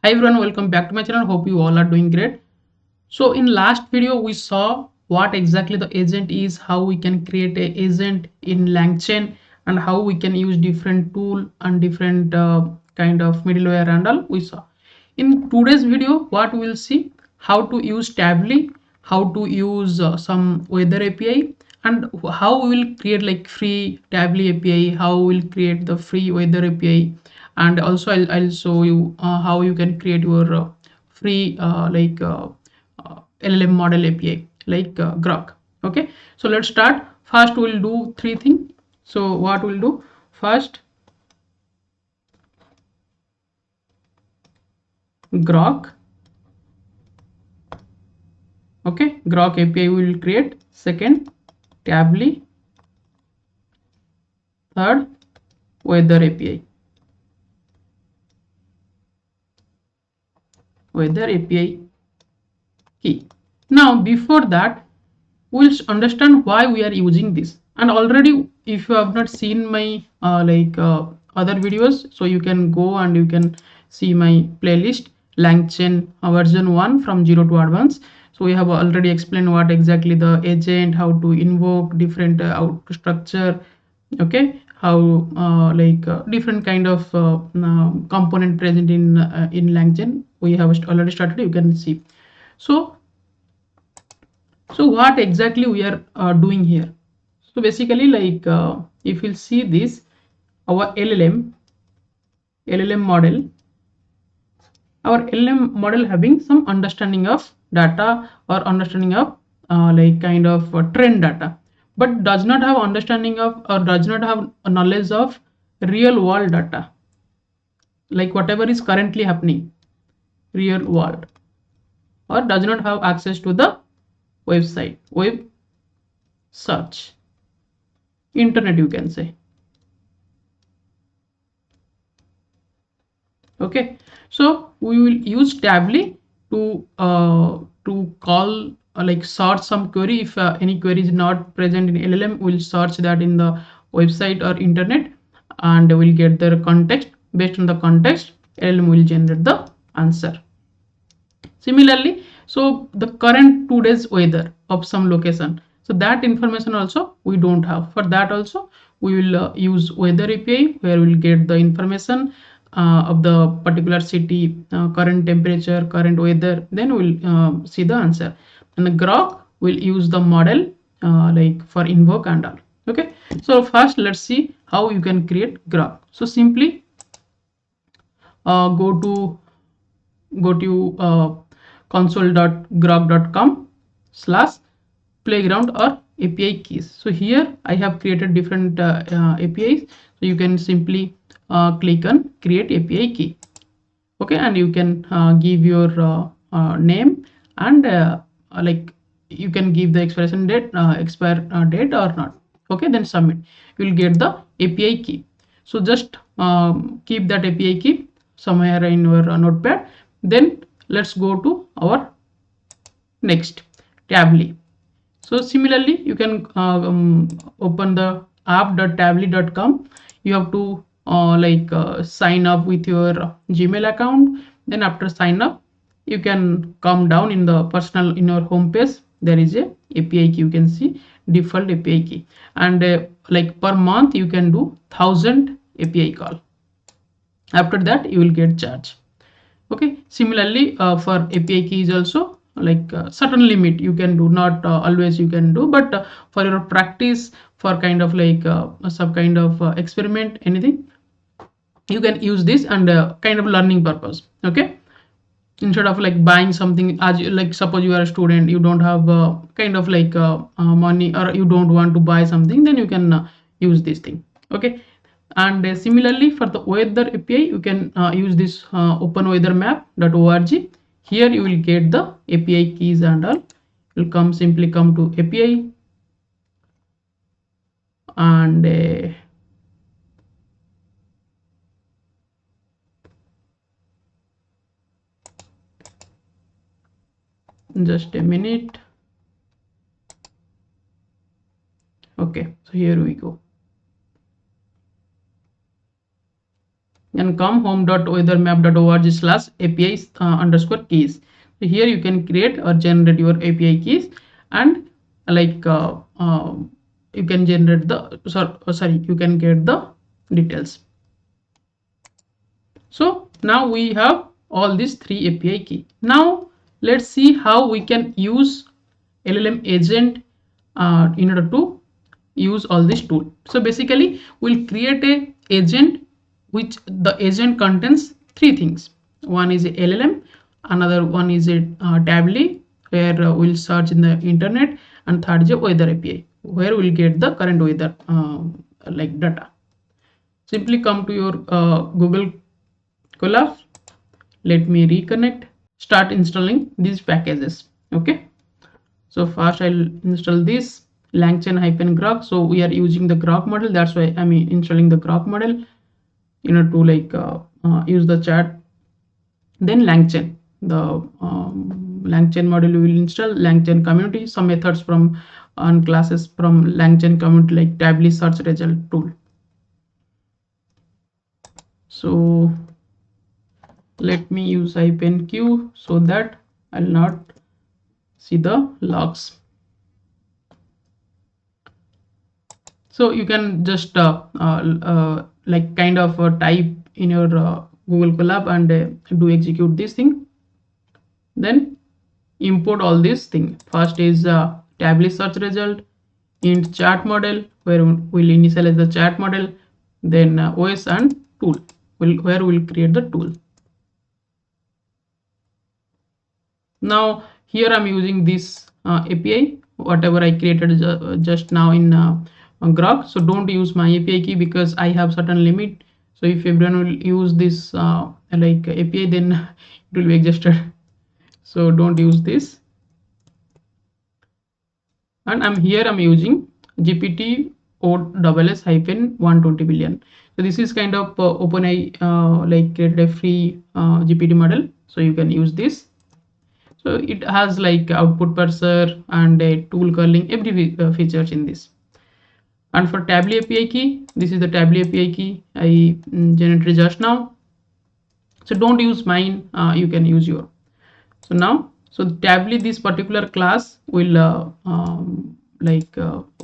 Hi everyone, welcome back to my channel. Hope you all are doing great. So in last video we saw what exactly the agent is, how we can create a agent in LangChain, and how we can use different tool and different kind of middleware and all we saw. In today's video what we will see, how to use Tavily, how to use some weather API, and how we will create like free Tavily API, how we will create the free weather API, and also I'll show you how you can create your free LLM model API like Grok. Okay, so let's start. First we'll do three things. So what we'll do first, Grok. Okay, Grok API we will create. Second, Tavily. Third, weather API. Weather API key. Now before that we'll understand why we are using this. And already if you have not seen my other videos, so you can go and you can see my playlist LangChain version 1 from 0 to advanced. So we have already explained what exactly the agent, how to invoke different out structure, okay, how different kind of component present in LangChain we have already started, you can see. So what exactly we are doing here? So basically if you'll see this, our LLM model, our LLM model having some understanding of data or understanding of trend data, but does not have understanding of or does not have a knowledge of real world data, like whatever is currently happening real world, or does not have access to the website, web search, internet you can say. Okay, so we will use Tavily to call like search some query. If any query is not present in LLM, we'll search that in the website or internet, and we'll get the context. Based on the context, LLM will generate the answer. Similarly, so the current today's weather of some location, so that information also we don't have. For that also we will use weather API, where we'll get the information of the particular city, current temperature, current weather, then we'll see the answer. And the Grok will use the model like for invoke and all. Okay, so first let's see how you can create Grok. So simply go to console.grok.com/playground or API keys. So here I have created different APIs. So you can simply click on create API key. Okay, and you can give your name, and like you can give the expiration date, expire date or not. Okay, then submit. You will get the API key. So just keep that API key somewhere in your notepad. Then let's go to our next Tavily. So similarly you can open the app.tavily.com. You have to sign up with your Gmail account. Then after sign up, you can come down in the personal, in your home page, there is a API key, you can see default API key, and like per month you can do 1000 API call. After that you will get charge. Okay, similarly for API keys also, like certain limit you can do, not always you can do, but for your practice, for kind of like some kind of experiment, anything you can use this, and kind of learning purpose. Okay, instead of like buying something, as you, like suppose you are a student, you don't have kind of like money, or you don't want to buy something, then you can use this thing. Okay, and similarly for the weather API, you can use this openweathermap.org. Here you will get the API keys and all. You'll simply come to API, and just a minute. Okay, so here we go. and come home.weathermap.org/API underscore keys. So here you can create or generate your API keys, and like you can generate the sorry you can get the details. So now we have all these three API key. Now let's see how we can use LLM agent in order to use all this tool. So basically we'll create a agent which the agent contains three things. One is a LLM, another one is a Tavily where we'll search in the internet, and third is a weather API where we'll get the current weather like data. Simply come to your Google Colab. Let me reconnect. Start installing these packages. Okay. So first I'll install this LangChain-Grok. So we are using the Grok model. That's why I'm installing the Grok model in order to like use the chat. Then LangChain, the LangChain model we will install. LangChain community, some methods from and classes from LangChain community like Tavily search result tool. So let me use -q so that I'll not see the logs. So you can just like kind of type in your Google Colab and do execute this thing. Then import all these things. First is Tavily search result, int chat model where we'll initialize the chat model, then OS and tool where we'll create the tool. Now here I'm using this API whatever I created just now in Grok. So don't use my API key because I have certain limit. So if everyone will use this like API, then it will be exhausted. So don't use this. And I'm using GPT OSS-120 billion. So this is kind of OpenAI like created a free GPT model. So you can use this. So it has like output parser and a tool curling, every features in this. And for Tavily API key, this is the Tavily API key I generated just now. So don't use mine, you can use your. So now, so Tavily, this particular class will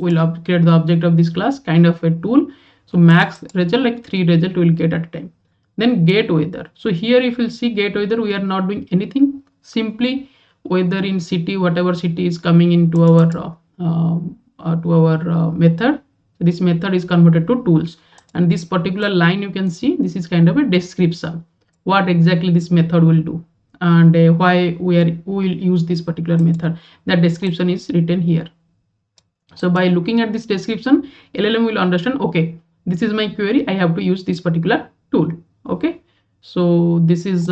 will create the object of this class, kind of a tool. So max result, like 3 result will get at a time. Then get weather. So here if you see get weather, we are not doing anything. Simply weather in city, whatever city is coming into our method. This method is converted to tools, and this particular line you can see, this is kind of a description what exactly this method will do and why we will use this particular method. That description is written here. So by looking at this description, LLM will understand, okay, this is my query, I have to use this particular tool. Okay, so this is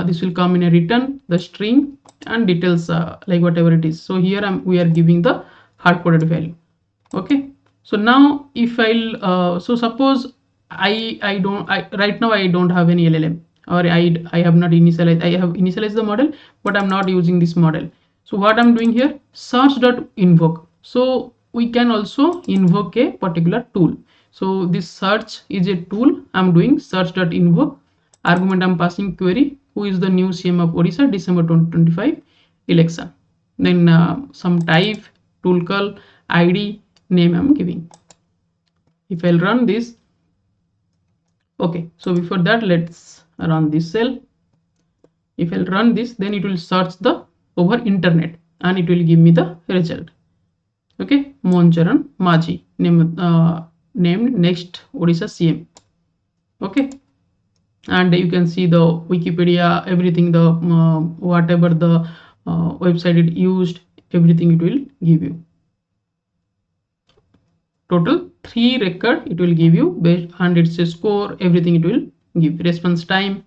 this will come in a return the string and details like whatever it is. So here we are giving the hard coded value. Okay, so now if I'll so suppose I right now I don't have any LLM, or I have not initialized, I have initialized the model but I'm not using this model. So what I'm doing here, search.invoke. So we can also invoke a particular tool. So this search is a tool. I'm doing search.invoke, argument I'm passing query, who is the new CM of Odisha December 2025 election, then some type, tool call, ID, name I'm giving. If I'll run this, okay, so before that let's run this cell. If I'll run this, then it will search the over internet and it will give me the result. Okay, Moncharan Maji, named next Odisha CM. Okay, and you can see the Wikipedia, everything, the whatever the website it used, everything it will give you. Total 3 record it will give you based, and it's a score, everything it will give, response time.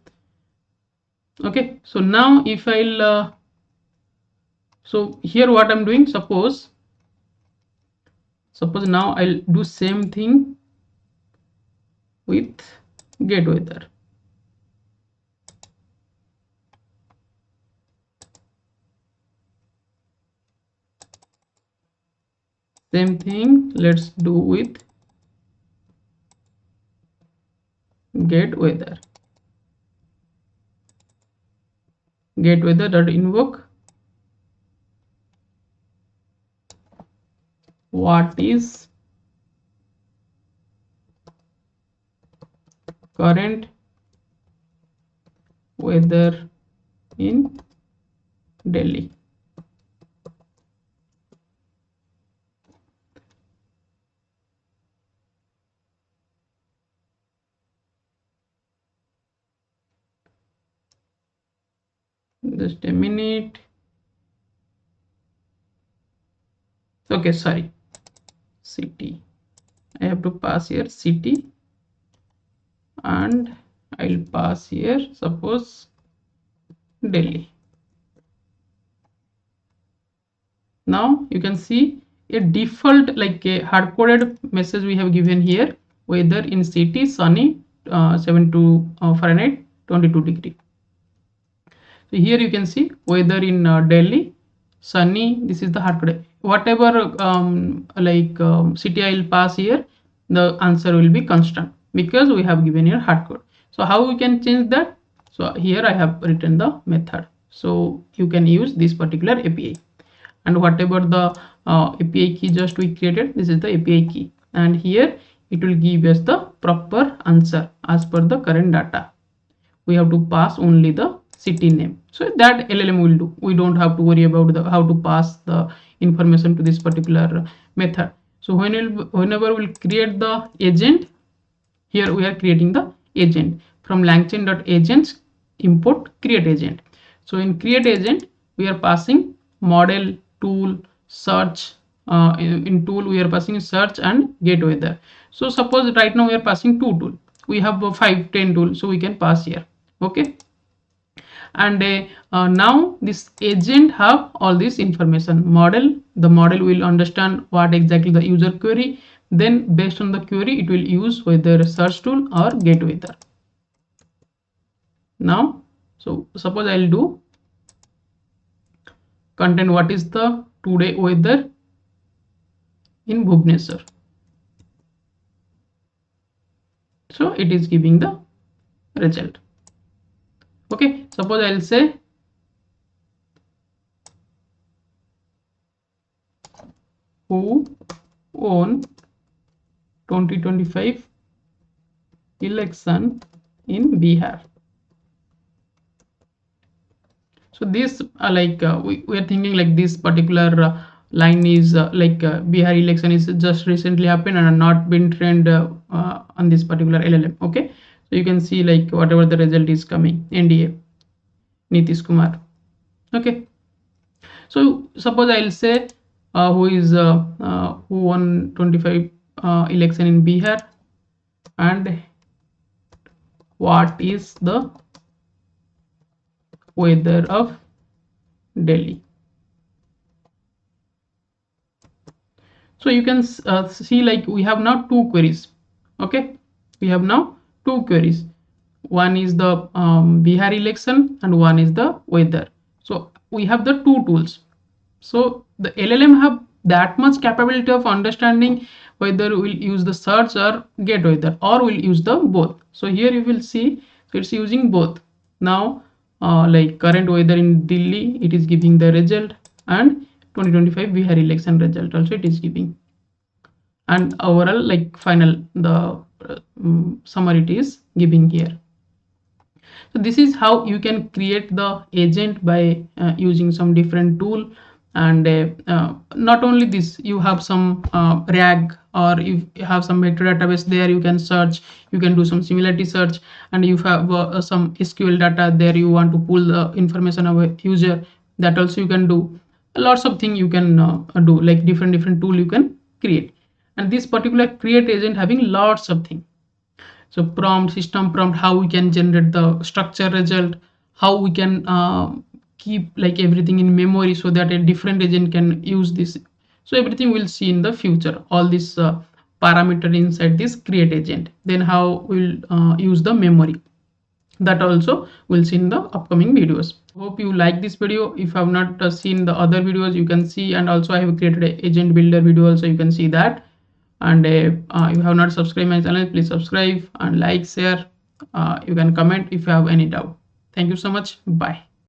Okay, so now if I'll so here what I'm doing, suppose now I'll do same thing with get weather. Same thing let's do with get weather. get weather dot invoke what is current weather in Delhi. Just a minute. Okay, sorry, city. I have to pass here city, and I'll pass here suppose Delhi. Now you can see a default like a hard coded message we have given here, weather in city sunny, 72 Fahrenheit, 22 degree. So here you can see weather in Delhi sunny. This is the hard code. Whatever city I will pass here, the answer will be constant because we have given here hard code. So how we can change that? So here I have written the method. So you can use this particular API, and whatever the API key just we created, this is the API key, and here it will give us the proper answer as per the current data. We have to pass only the city name, so that LLM will do. We don't have to worry about the how to pass the information to this particular method. So whenever we'll create the agent, here we are creating the agent from LangChain.agents import create agent. So in create agent we are passing model, tool, search. In tool we are passing search and get weather. So suppose right now we are passing 2 tool, we have 5 10 tools, so we can pass here. Okay, and now this agent have all this information. Model, the model will understand what exactly the user query, then based on the query it will use whether search tool or get weather. Now so suppose I'll do content, what is the today weather in Bhubaneswar. So it is giving the result. Okay, suppose I'll say who won 2025 election in Bihar. So this we are thinking like this particular line is Bihar election is just recently happened and not been trained on this particular LLM. Okay, so you can see like whatever the result is coming, NDA Nitish Kumar. Okay, so suppose I'll say who won 25 election in Bihar and what is the weather of Delhi. So you can see like we have now 2 queries. Okay, we have now 2 queries. One is the Bihar election and one is the weather. So we have the 2 tools. So the LLM have that much capability of understanding whether we'll use the search or get weather, or we'll use the both. So here you will see, so it's using both. Now like current weather in Delhi, it is giving the result, and 2025 Bihar election result also it is giving, and overall like final the summary it is giving here. So this is how you can create the agent by using some different tool. And not only this, you have some RAG, or you have some vector database there, you can search, you can do some similarity search, and you have some SQL data there, you want to pull the information of a user, that also you can do. Lots of things you can do, like different tool you can create. And this particular create agent having lots of things. So prompt, system prompt, how we can generate the structure result, how we can keep like everything in memory so that a different agent can use this. So everything we'll see in the future, all this parameter inside this create agent. Then how we'll use the memory, that also we'll see in the upcoming videos. Hope you like this video. If you have not seen the other videos, you can see, and also I have created an agent builder video also, you can see that. And if you have not subscribed my channel, please subscribe and like, share. You can comment if you have any doubt. Thank you so much. Bye.